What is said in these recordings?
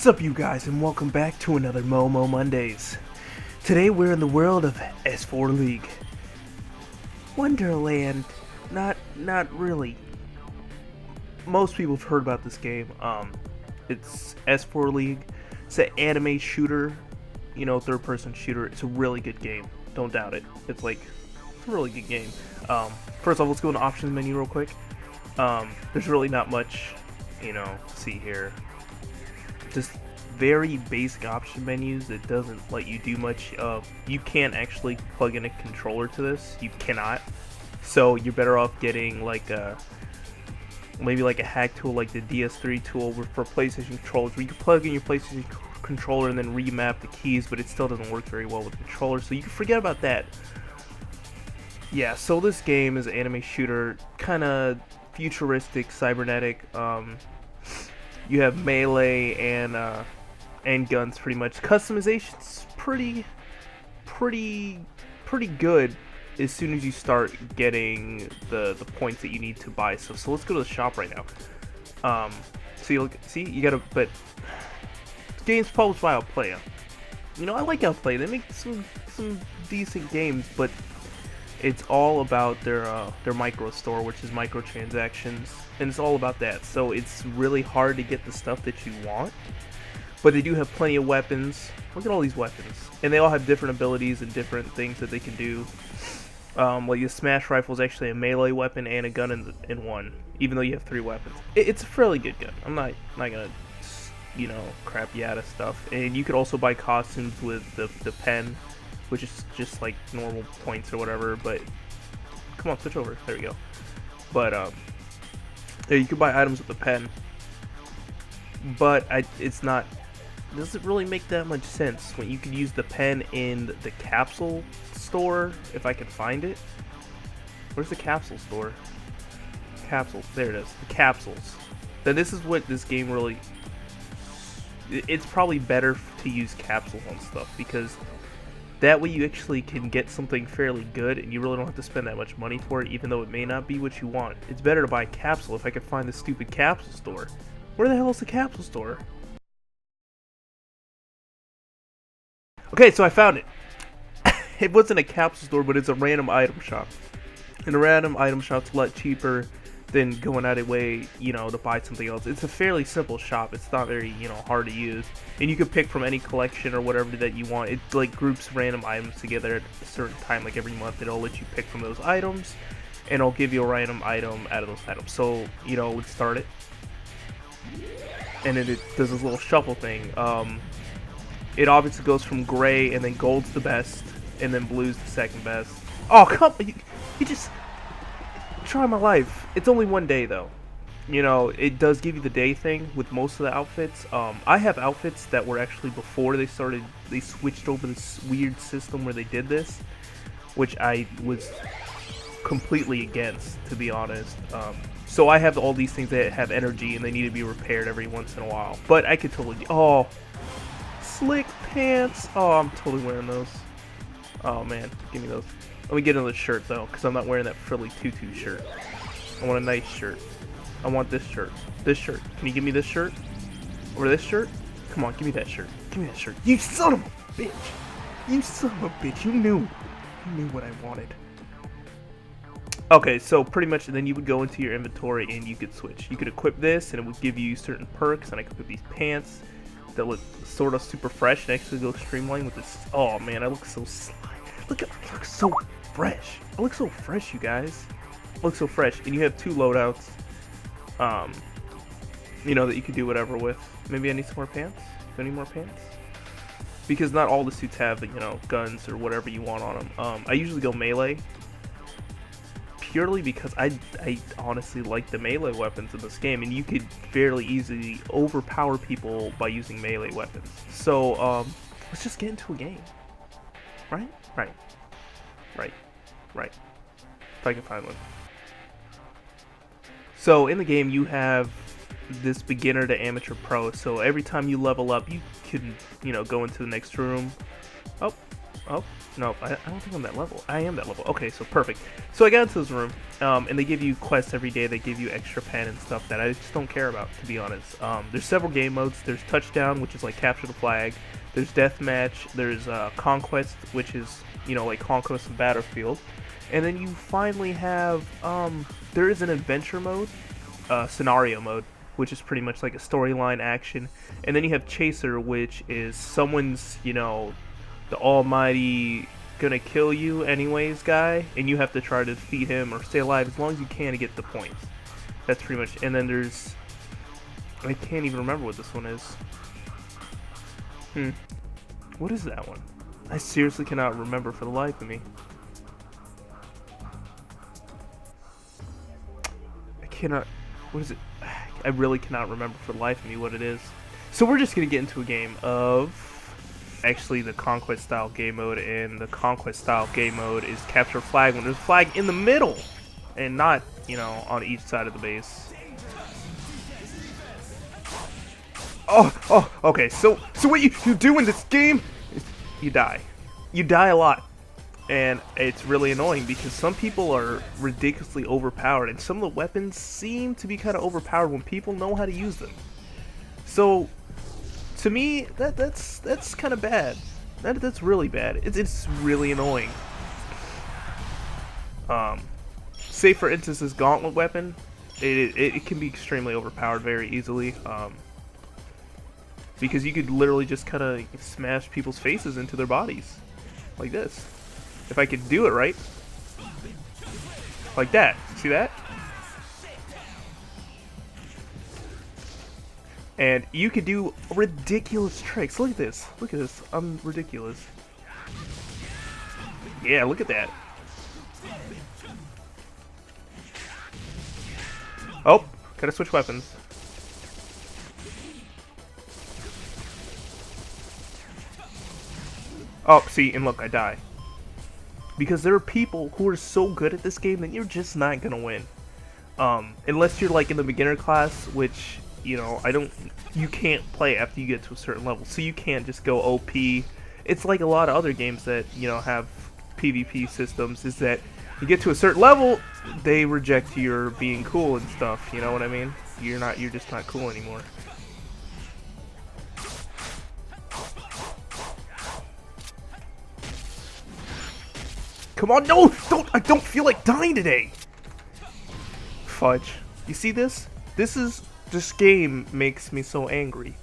What's up, you guys, and welcome back to another MmoMmo Mondays. Today we're in the world of S4 League. Wonderland, not really. Most people have heard about this game. It's S4 League. It's an anime shooter, third-person shooter. It's a really good game. Don't doubt it. It's a really good game. First off, let's go in the options menu real quick. There's really not much, see here. Just very basic option menus. It doesn't let you do much. You can't actually plug in a controller to this. You cannot. So you're better off getting maybe a hack tool like the DS3 tool for PlayStation controllers, where you can plug in your PlayStation controller and then remap the keys, but it still doesn't work very well with the controller. So you can forget about that. Yeah. So this game is an anime shooter, kind of futuristic, cybernetic. You have melee and guns pretty much. Customization's pretty good as soon as you start getting the points that you need to buy stuff. So let's go to the shop right now. So you gotta, but games published by alplaya. I like alplaya. They make some decent games, but it's all about their micro store, which is microtransactions, and it's all about that. So it's really hard to get the stuff that you want, but they do have plenty of weapons. Look at all these weapons, and they all have different abilities and different things that they can do. Like the smash rifle is actually a melee weapon and a gun in one, even though you have 3 weapons. It's a fairly good gun. I'm not gonna crap you out of stuff. And you could also buy costumes with the pen, which is just like normal points or whatever. But come on, switch over. There we go. But yeah, you could buy items with the pen, but it's not. It doesn't really make that much sense when you could use the pen in the capsule store, if I can find it. Where's the capsule store? Capsules. There it is. The capsules. Then this is what this game really. It's probably better to use capsules on stuff, because that way you actually can get something fairly good and you really don't have to spend that much money for it, even though it may not be what you want. It's better to buy a capsule if I could find the stupid capsule store. Where the hell is the capsule store? Okay, so I found it. It wasn't a capsule store, but it's a random item shop. And a random item shop's a lot cheaper than going out of way, to buy something else. It's a fairly simple shop. It's not very, hard to use. And you can pick from any collection or whatever that you want. It groups random items together at a certain time, like every month. It'll let you pick from those items, and it'll give you a random item out of those items. So, let's start it. And then it does this little shuffle thing. It obviously goes from gray, and then gold's the best, and then blue's the second best. Oh, come on. You just try my life. It's only one day though. It does give you the day thing with most of the outfits. I have outfits that were actually before they switched over this weird system where they did this, which I was completely against, to be honest. So I have all these things that have energy and they need to be repaired every once in a while. But I could totally. Oh, slick pants. Oh, I'm totally wearing those. Oh man, give me those. Let me get another shirt though, because I'm not wearing that frilly tutu shirt. I want a nice shirt. I want this shirt. This shirt. Can you give me this shirt? Or this shirt? Come on, give me that shirt. Give me that shirt. You son of a bitch! You son of a bitch. You knew what I wanted. Okay, so pretty much then you would go into your inventory and you could switch. You could equip this and it would give you certain perks, and I could equip these pants that look sort of super fresh and actually go streamlined with this. Oh man, I look so slimy. Look, I look so fresh. I look so fresh, you guys. I look so fresh. And you have 2 loadouts, that you can do whatever with. Maybe I need some more pants. Do I need more pants? Because not all the suits have, guns or whatever you want on them. I usually go melee, purely because I honestly like the melee weapons in this game, and you could fairly easily overpower people by using melee weapons. So, let's just get into a game. Right? Right. If I can find one. So in the game you have this beginner to amateur pro. So every time you level up, you can, go into the next room. Oh, Oh, no, I don't think I'm that level. I am that level. Okay, so perfect. So I got into this room, and they give you quests every day. They give you extra pen and stuff that I just don't care about, to be honest. There's several game modes. There's touchdown, which is like capture the flag. There's deathmatch. There's conquest, which is, you know, like conquest of battlefield. And then you finally have, there is an adventure mode, scenario mode, which is pretty much like a storyline action. And then you have chaser, which is someone's, you know, the almighty gonna kill you anyways guy, and you have to try to defeat him or stay alive as long as you can to get the points. That's pretty much. And then there's, I can't even remember what this one is. What is that one? I seriously cannot remember for the life of me. I cannot, what is it? I really cannot remember for the life of me what it is. So we're just gonna get into a game of actually the conquest style game mode, and the conquest style game mode is capture flag when there's a flag in the middle and not, you know, on each side of the base. Oh, okay. So what you do in this game is you die. You die a lot. And it's really annoying because some people are ridiculously overpowered, and some of the weapons seem to be kind of overpowered when people know how to use them. So to me, that's kind of bad. That's really bad. It's really annoying. Say for instance, this gauntlet weapon, it can be extremely overpowered very easily. Because you could literally just kind of smash people's faces into their bodies, like this. If I could do it right, like that. See that? And you could do ridiculous tricks. Look at this. Look at this. I'm ridiculous. Yeah, look at that. Oh, gotta switch weapons. Oh, see, and look, I die. Because there are people who are so good at this game that you're just not gonna win. Unless you're like in the beginner class, which, you know, you can't play after you get to a certain level, so you can't just go OP. It's like a lot of other games that, you know, have PvP systems, is that you get to a certain level, they reject your being cool and stuff, you know what I mean? You're just not cool anymore. Come on, no! I don't feel like dying today! Fudge. You see this? This game makes me so angry.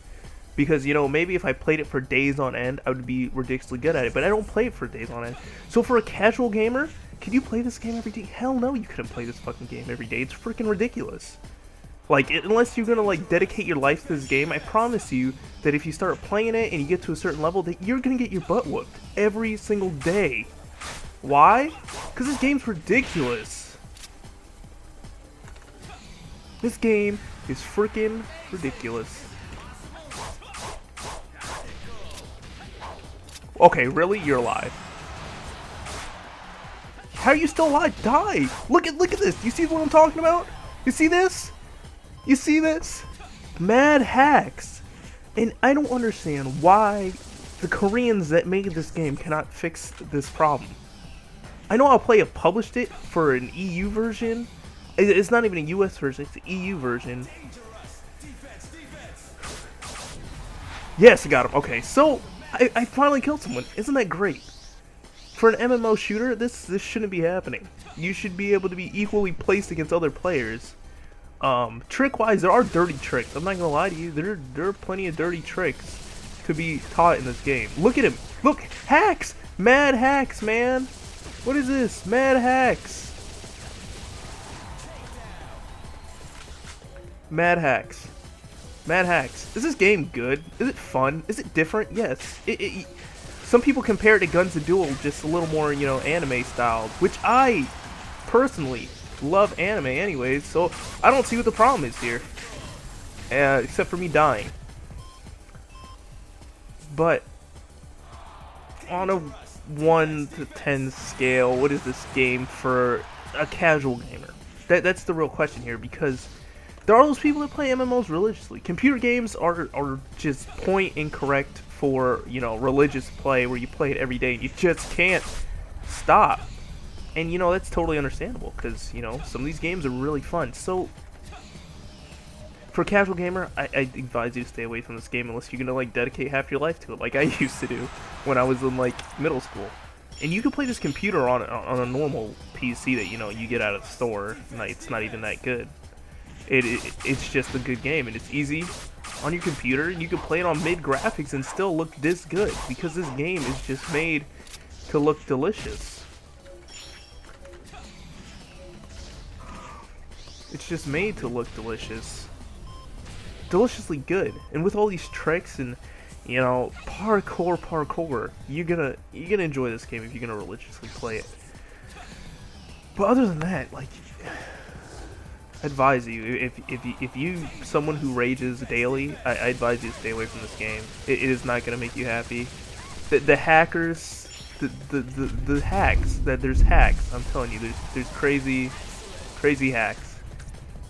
Because, you know, maybe if I played it for days on end, I would be ridiculously good at it. But I don't play it for days on end. So for a casual gamer, can you play this game every day? Hell no, you couldn't play this fucking game every day. It's freaking ridiculous. Like, unless you're gonna, like, dedicate your life to this game, I promise you that if you start playing it and you get to a certain level, that you're gonna get your butt whooped every single day. Why? Because this game's ridiculous. This game is freaking ridiculous. Okay, really? You're alive. How are you still alive? Die! Look at this. You see what I'm talking about? You see this? You see this? Mad hacks. And I don't understand why the Koreans that made this game cannot fix this problem. I know Alplaya published it for an EU version. It's not even a US version, it's the EU version. Yes, I got him. Okay, so I finally killed someone. Isn't that great? For an MMO shooter, this shouldn't be happening. You should be able to be equally placed against other players. Trick-wise, there are dirty tricks. I'm not gonna lie to you. There are plenty of dirty tricks to be taught in this game. Look at him. Look, hacks, mad hacks, man. What is this? Mad hacks. Mad hacks. Mad hacks. Is this game good? Is it fun? Is it different? Yes. Some people compare it to Guns of Duel, just a little more, you know, anime styled, which I personally love anime anyways, so I don't see what the problem is here. Except for me dying. But on a 1 to 10 scale, what is this game for a casual gamer? That's the real question here, because there are those people that play MMOs religiously. Computer games are just point incorrect for, you know, religious play where you play it every day and you just can't stop. And, you know, that's totally understandable because, you know, some of these games are really fun. So, for a casual gamer, I advise you to stay away from this game unless you're going to, like, dedicate half your life to it, like I used to do when I was in, like, middle school. And you can play this computer on a normal PC that, you know, you get out of the store. It's not even that good. It's just a good game, and it's easy on your computer. You can play it on mid graphics and still look this good because this game is just made to look delicious. It's just made to look delicious. Deliciously good. And with all these tricks and, you know, parkour, you're gonna enjoy this game if you're gonna religiously play it. But other than that, like, I advise you, if you someone who rages daily, I advise you to stay away from this game. It is not gonna make you happy. The hackers, the hacks, there's hacks. I'm telling you, there's crazy hacks.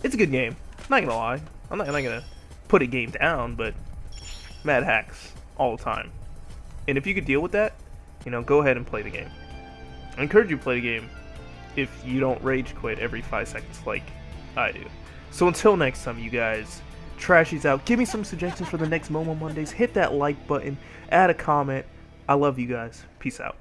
It's a good game. I'm not gonna lie. I'm not gonna put a game down, but mad hacks all the time. And if you could deal with that, you know, go ahead and play the game. I encourage you to play the game if you don't rage quit every 5 seconds like I do. So until next time, you guys, Trashy's out. Give me some suggestions for the next MmoMmo Mondays. Hit that like button. Add a comment. I love you guys. Peace out.